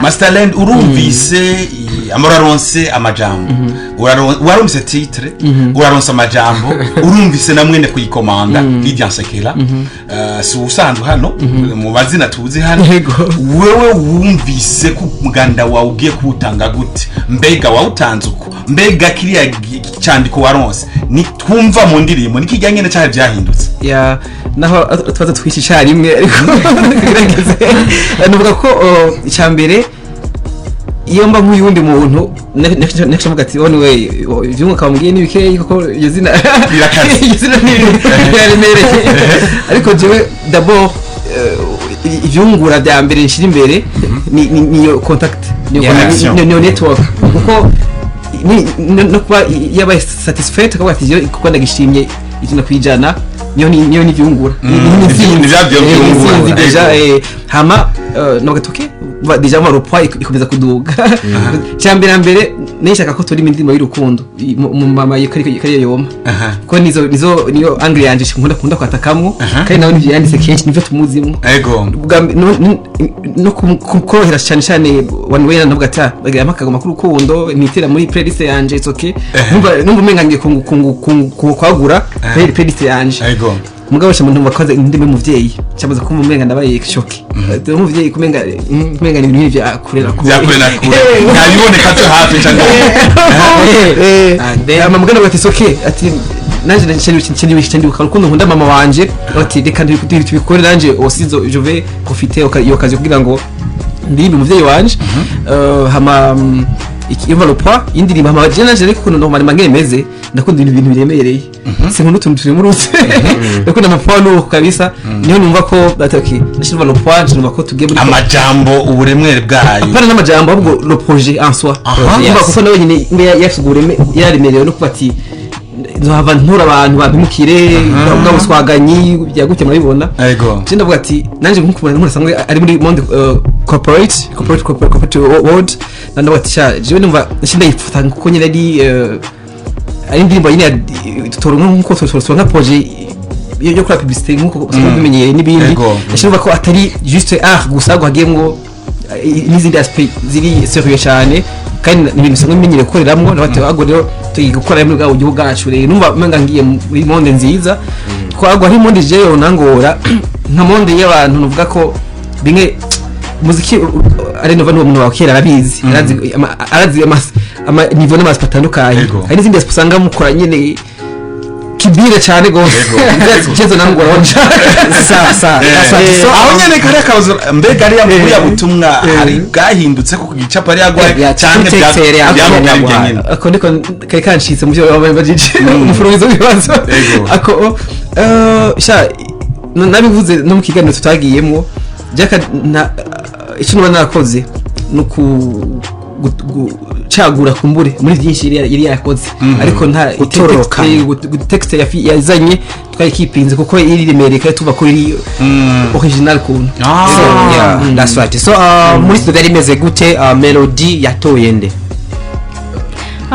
Masterland urumvise amararonse amajambo warumvise titre uraronse amajambo urumvise na mwene kuyikomanda Lydia Nsekela si usanzwe hano mu bazina tuzi hano wewe wumvise ku muganda wawe ugiye kuwutanga gute mbega wawutanze uko mbega kiriya cyandiko waronse ni twumva mu ndirimbo nikijyanye na cyaha byahindutse ya naho twaza twishisha rimwe ariko gerageze nuvuga ko icyambere iyo mba nk'uyundi muntu next mugati on way vyunga kamubwiye nibike kuko iyo zina izina niremereye ariko jewe d'abord ivyungura bya mbere nshira imbere ni contact ni network kuko no kuba yaba satisfied akaba ati kuko ndagishimye izina kwijana niyo ni vyungura ni vyungura deja hama no gatoke deja mu ropa ikomeza kuduga cyambere nishaka ko turi mindimo y'urukundo mu mama yikari yoma ko nizo angle yanje nkunda kwatakamwo kandi nawe nivyo yanditse kenshi nivyo tumuzimo ego no kukorohera cyane one way navuga ata amakago makuru kundo nitira muri playlist yanje it's okay numva mengangiye kwagura playlist yanje ego mugabo cyo muntu bakoze indimi muvyeyi cyabaza ko mumenga ndabaye shoki muvyeyi kumenga ni ibintu byakurera kure ntabiboneka cyo hafi cyane mugana bati soke ati nanje nchini ukarukundo nkunda mama wanje ati reka tubikore nanje osizo jove profiter yo kazi kugira ngo ndimbe muvyeyi wanje hama ikiva le poids indirimba hama je nanje ariko no mari mangemeze ndakunda ibintu biremereye sinkunda utuntu turi muruze ndakunda amapano kabisa niyo numva ko ataki nashirwa le poids numva ko tugiye muri amajambo uburemwere bwayo pana n'amajambo ahubwo le projet en soi numva ko nawe nyine yafugure yaremereye no kubati nzaba ntura abantu babimukire ubwo buswaganyi byagute murabibona yego je ndavuga ati nanje nkukubona nk'urasangwe ari muri monde corporate world ndavuga ati sha je numva nashinda yifuta kuko nyine ari indirimbo nyine tutoronka nkuko tutoronka projet yo kora publicité nkuko bimenyereye n'ibindi nashinda ko atari juste gusa guhagiyemwo n'izindi aspect ziri serieux cyane kandi ibintu sanzwe bimenyereye gukoreramwo n'abate bago rero tuyigukora muri bwa gihugu gacu rero numva menga ngiye muri monde nziza kwagwa ari monde jeyo nangora nka monde y'abantu nuvuga ko bimwe muziki ari no vantu umuntu wakera arabizi arazi ama niveau n'amaspa atandukanye hari n'izindi usanga mukora nyene kibire cyane gose cyezo nangora wanje sa aho nyene kare kazo mbega ari muri yabutumwa hari gahindutse ko kugicapa ari yagwa cyane byamuganye ako ndiko kai kanshitse mu byo babajije umufuruzo w'ibazo ako sha nabivuze no mu kiganiro tutagiyemo jaka icyo nakoze nuko gucagura kumbure muri byinshi yari yakoze ariko nta text yazanye twayikipinze kuko iri remereka tuva kuri original kuntu so yeah that's right so muri studio rimeze gute melody yatoye nde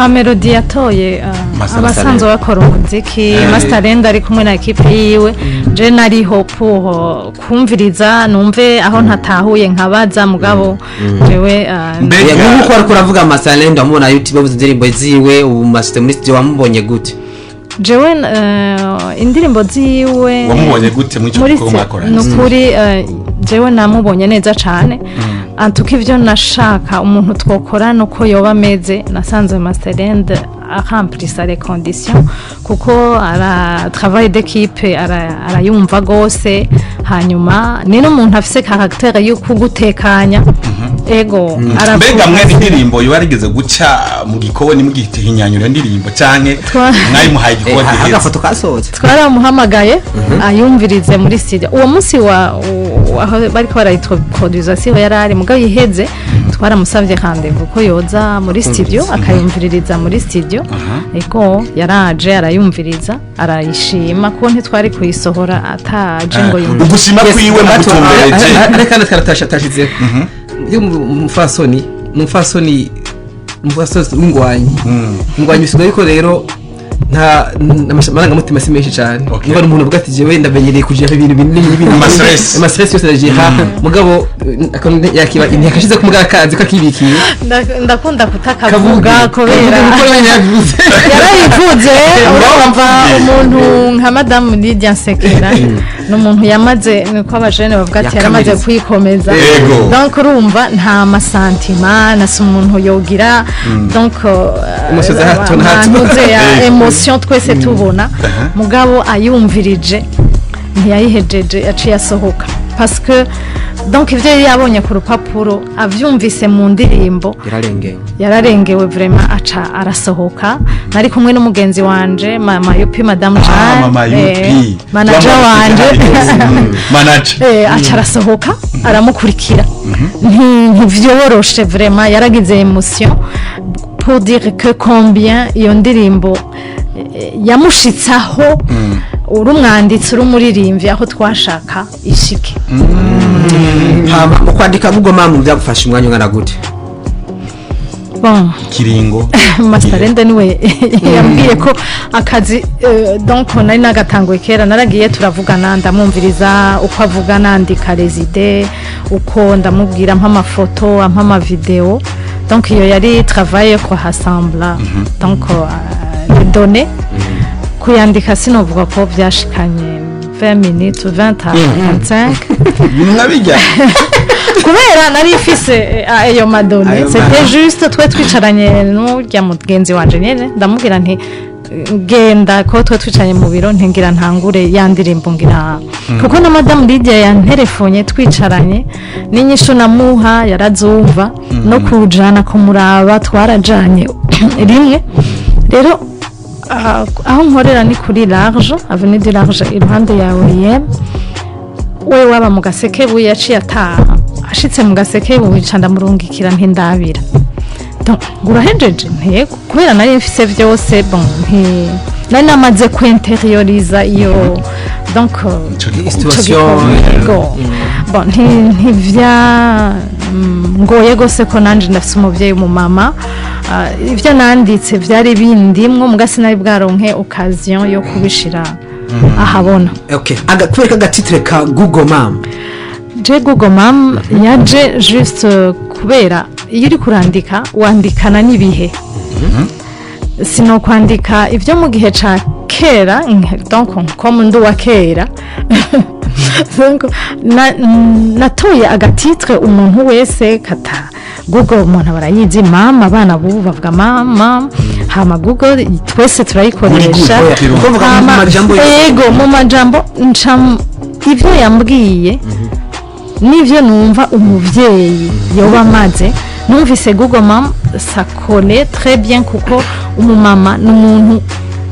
melody yatoye abasanzwe bakora umuziki Masterland ari kumwe na equipe yiwe je nari hopo kumviriza numve aho ntatahuye nkabaza mugabo jewe nkuko ariko uravuga Masterland amubona YouTube bavuze indirimbo ziwe ubu Master muri studio wamubonye gute jewe indirimbo ziwe wamubonye gute mu cyo ko mwakora nukuri jewe namubonye neza cyane antuka ivyo nashaka umuntu twokora nuko yoba ameze nasanze Masterland akamplisa les conditions kuko ara travail d'équipe arayumva gose hanyuma ni no muntu afise caractère yo kugutekanya ego mbega mwe indirimbo yo barigeze guca mu gikoni mu gitihinyanyura indirimbo canke nayi muhaye igikoni agafoto kasohotse twaramuhamagaye ayumvirize muri studio uwo munsi wa bariko barayiproduza siho yarari mugabo yiheze twaramusavye rendez-vous ko yoza muri studio akayumviririza muri studio ego yaraje arayumviriza arayishima ko ntitwari kuyisohora ataje ngo yumve ugushima kwiwe mu gutumbereje reka nataratasha tashize yo umufasoni w'ingwanyi bisigaye ko rero nta amarangamutima si menshi cyane Okay. niba ari umuntu uvuga ati jewe ndamenyereye kugira ibintu binini amastress yose aragiha mugabo yakashize ku mugara kazi kakibikiye ndakunda kutakavuga kubera yarabivuze urumva umuntu nka Madame Lydia Nsekera n'umuntu yamaze niko abajene bavuga ati yaramaze kwikomeza donc urumva nta masantima nasi umuntu yogira donc emotion twese tubona mugabo ayumvirije ntiyayihejeje yaciye asohoka parce que donc ivyo yari yabonye ku rupapuro avyumvise mu ndirimbo yararengewe vraiment aca arasohoka nari kumwe n'umugenzi wanje mama Yupi Madame Jeanne manager wanje aca arasohoka aramukurikira ntivyoroshe vraiment yaragize emotion pour dire que combien iyo ndirimbo yamushitsaho uri umwanditsi uri umuririmbyi aho twashaka ishike mu kwandika Google Maps byagufasha umwanya ungana gute bon kiringo Masterende niwe yambwiye ko akazi donc nari nagatanguye kera naragiye turavugana ndamwumviriza uko avuga nandika les idées uko ndamubwira amafoto ama video donc iyo yari travail ko rassembler donc les données kuyandika sinovuga ko byashikanye 20 minutes 20 à 25 binabijya kubera nari ifise ayo madone c'était juste twe twicaranye n'urya mugenzi wanje nyene ndamubwira nti genda ko twe twicaranye mu biro ntingira ntangure yandirimbo ngira kuko na Madame Lydia yanterefonye twicaranye n'inyisho namuha yarazumva no kujana kumuraba twarajanye rimwe rero aho nkorera ni kuri Large avenue de Large iruhande yawe we waba mu Gasekebuye yaciye ataha ashitse mu Gasekebuye canda murungikira ntindabira donc gurahejeje ntego kubera nari mfise byose bon nari namaze kwinterioriza iyo donc situation bon ntivya ngoye gose ko nanje ndafise umuvyeyi mu mama ivyo nanditse vyari bindimwo mugasi nari bwaronke occasion yo kubishira ahabona okay kubera agatitre ka Google Maps Google Maps yaje juste kubera iyo uri kurandika wandikana n'ibihe sino kwandika ivyo mu gihe ca kera donc comme ndu wa kera natoye agatitre umuntu wese kata Google umuntu barayizi mama abana bubu bavuga mama hama Google twese turayikoresha yego mu majambo ivyo yambwiye nivyo numva umuvyeyi yoba maze numvise Google Maps ça connaît très bien kuko umumama n'umuntu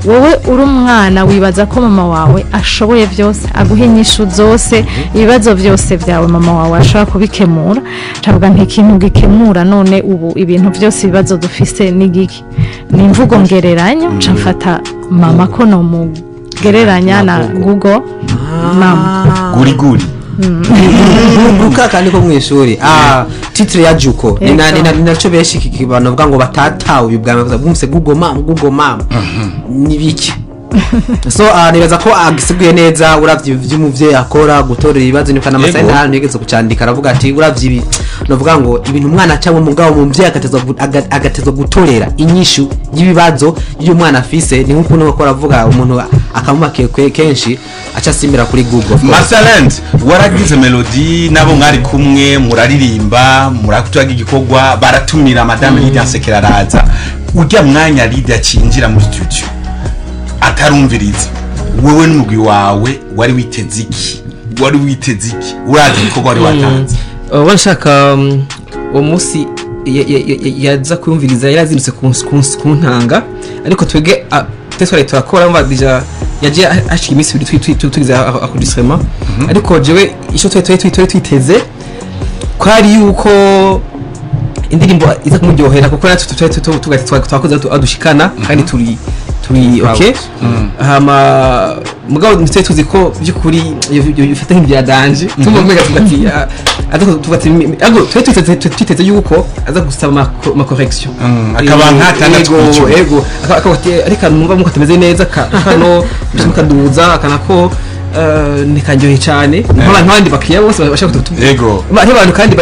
wowe uri umwana wibaza ko mama wawe ashoboye byose aguha inyishu zose ibibazo byose byawe mama wawe ashobora kubikemura cavuga ntikintu gikemura none ubu ibintu byose ibibazo dufise n'igiki ni imvugo ngereranya camfata mama ko no mugereranya na Google Maps guri kandi ko mwishuri titre ya Juko ni naco beshi kibano vuga ngo batatawe bibwama bumse Google Maps nibiki so nibaza ko agisiguye neza uravye vy'umuvyeyi akora gutorera ibibazo nikana amasaha hano yigeze kucandika aravuga ati uravye ibi novuga ngo ibintu umwana cyangwa umugabo umuvyeyi agatezwa gutorera inyishu y'ibibazo y'umwana afise ni nkuko no avuga umuntu akamumakiye kenshi acha simira kuri Google Masterland waragize melody nabo mwari kumwe muraririmba murakutuga igikorwa baratumira Madame Lydia Nsekera araza ujya mwanya Lydia cinjira mu studio atarumviriza wewe n'umugwi wawe wari witeze iki urazi igikorwa wari watanze wanshaka umunsi yaza kuyumviriza yarazindutse kuntanga ariko twege twese turakora mva deja yaje ashiki imisi tugiza akudisema ariko jewe isho twiteze kwari yuko indirimbo iza kumuryohera kuko natwe twakoze adushikana kandi turi turi okay hama mugabo nitse tuzi ko byukuri bifata nk'ibya danje tumumega tugati tugati ago twiteze yuko aza gusaba ma correction akaba nkatandatu ego ariko numva muko tameze neza kano mukaduza kanako nikanjoye cyane nk'abandi bakiriya bose bashaka kututumva yego hari abantu kandi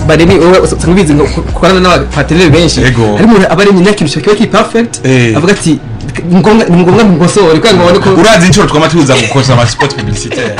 baremi sangibizi gukorana n'abaparteneri benshi harimo abaremye nyakirisho kiba ki perfect avuga ati ngombwa ngosore kwanga ubone ko urazi incuro twamatuza gukosa ama spot publicitaire